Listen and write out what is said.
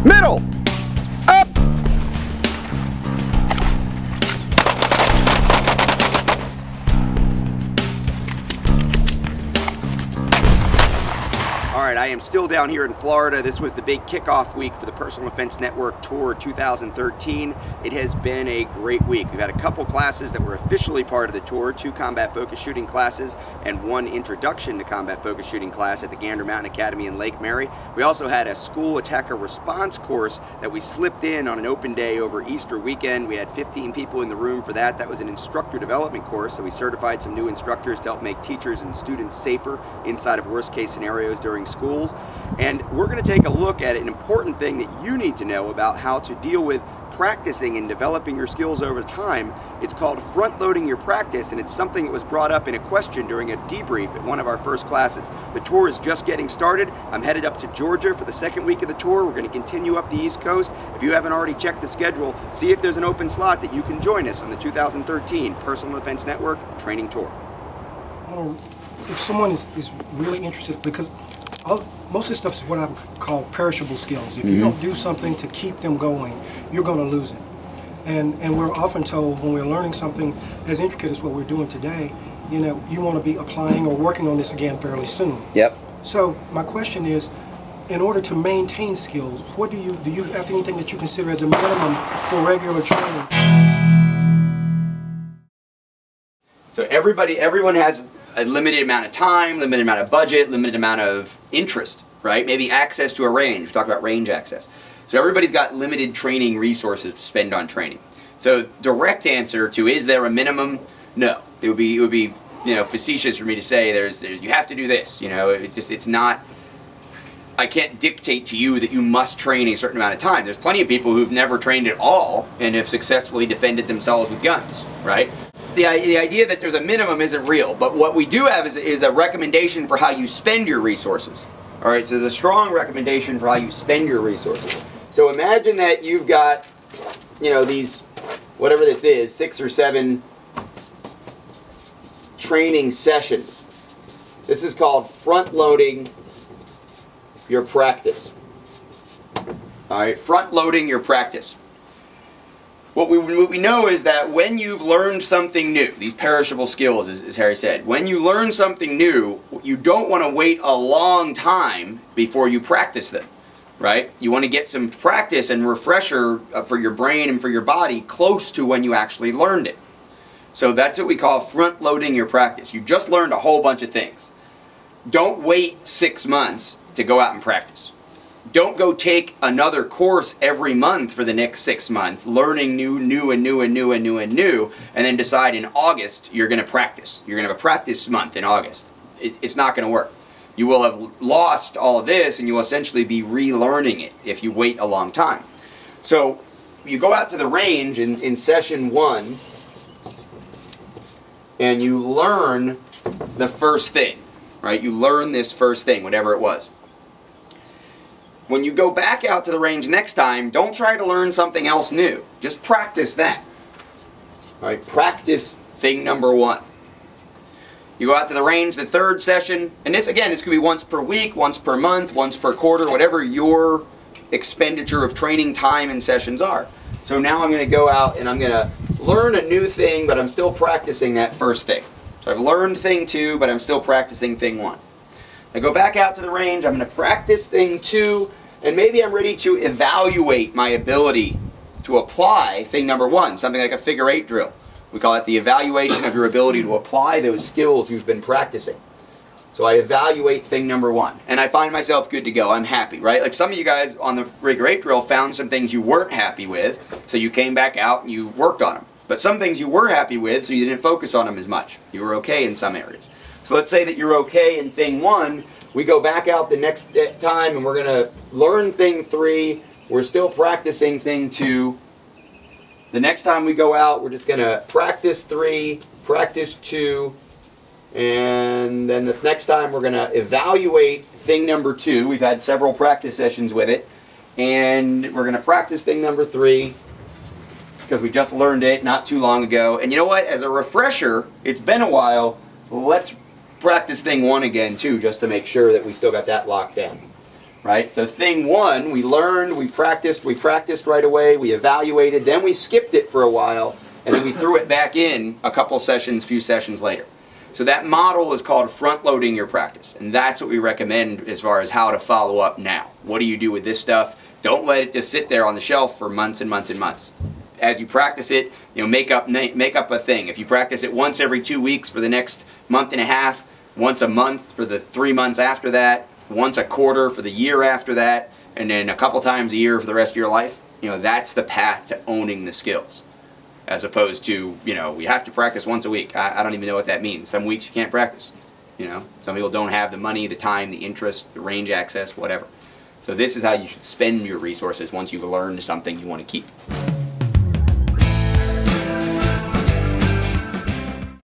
middle, up. All right, I am still down here in Florida. This was the big kickoff week for the Personal Defense Network Tour 2013. It has been a great week. We've had a couple classes that were officially part of the tour, 2 combat focused shooting classes and 1 introduction to combat focused shooting class at the Gander Mountain Academy in Lake Mary. We also had a school attacker response course that we slipped in on an open day over Easter weekend. We had 15 people in the room for that. That was an instructor development course, so we certified some new instructors to help make teachers and students safer inside of worst case scenarios during schools. And we're going to take a look at an important thing that you need to know about how to deal with practicing and developing your skills over time. It's called front-loading your practice, and it's something that was brought up in a question during a debrief at one of our first classes. The tour is just getting started. I'm headed up to Georgia for the second week of the tour. We're going to continue up the East Coast. If you haven't already checked the schedule, see if there's an open slot that you can join us on the 2013 Personal Defense Network Training Tour. If someone is really interested, because most of this stuff is what I would call perishable skills. If you don't do something to keep them going, you're going to lose it. And we're often told when we're learning something as intricate as what we're doing today, you know, you want to be applying or working on this again fairly soon. Yep. So my question is, in order to maintain skills, what do you have anything that you consider as a minimum for regular training? So everyone has a limited amount of time, limited amount of budget, limited amount of interest, right? Maybe access to a range. We talk about range access. So everybody's got limited training resources to spend on training. So direct answer to is there a minimum? No. It would be you know, facetious for me to say you have to do this. You know, it's not. I can't dictate to you that you must train a certain amount of time. There's plenty of people who've never trained at all and have successfully defended themselves with guns, right? The idea that there's a minimum isn't real, but what we do have is a recommendation for how you spend your resources. All right, so there's a strong recommendation for how you spend your resources. So imagine that you've got, you know, these, whatever this is, 6 or 7 training sessions. This is called front-loading your practice. All right, front-loading your practice. What we know is that when you've learned something new, these perishable skills, as Harry said, when you learn something new, you don't want to wait a long time before you practice them, right? You want to get some practice and refresher for your brain and for your body close to when you actually learned it. So that's what we call front-loading your practice. You just learned a whole bunch of things. Don't wait 6 months to go out and practice. Don't go take another course every month for the next 6 months, learning new, and then decide in August you're going to practice. You're going to have a practice month in August. It's not going to work. You will have lost all of this, and you will essentially be relearning it if you wait a long time. So you go out to the range in session 1, and you learn the first thing, right? You learn this first thing, whatever it was. When you go back out to the range next time, don't try to learn something else new. Just practice that. All right, practice thing number 1. You go out to the range the 3rd session, and this could be once per week, once per month, once per quarter, whatever your expenditure of training time and sessions are. So now I'm going to go out and I'm going to learn a new thing, but I'm still practicing that first thing. So I've learned thing 2, but I'm still practicing thing 1. I go back out to the range, I'm going to practice thing 2, and maybe I'm ready to evaluate my ability to apply thing number 1, something like a figure 8 drill. We call it the evaluation of your ability to apply those skills you've been practicing. So I evaluate thing number 1, and I find myself good to go. I'm happy, right? Like some of you guys on the figure 8 drill found some things you weren't happy with, so you came back out and you worked on them. But some things you were happy with, so you didn't focus on them as much. You were okay in some areas. So let's say that you're okay in thing 1. We go back out the next time and we're going to learn thing 3. We're still practicing thing 2. The next time we go out, we're just going to practice 3, practice 2, and then the next time we're going to evaluate thing number 2. We've had several practice sessions with it, and we're going to practice thing number 3 because we just learned it not too long ago. And you know what? As a refresher, it's been a while. Let's practice thing 1 again too, just to make sure that we still got that locked down. right? So thing one, we learned, we practiced right away, we evaluated, then we skipped it for a while, and then we threw it back in a couple sessions, few sessions later. So that model is called front-loading your practice, and that's what we recommend as far as how to follow up now. What do you do with this stuff? Don't let it just sit there on the shelf for months and months and months. As you practice it, you know, make up a thing. If you practice it once every 2 weeks for the next month and a half, once a month for the 3 months after that, once a quarter for the year after that, and then a couple times a year for the rest of your life, you know, that's the path to owning the skills. As opposed to, you know, we have to practice once a week. I don't even know what that means. Some weeks you can't practice. You know, some people don't have the money, the time, the interest, the range access, whatever. So this is how you should spend your resources once you've learned something you want to keep.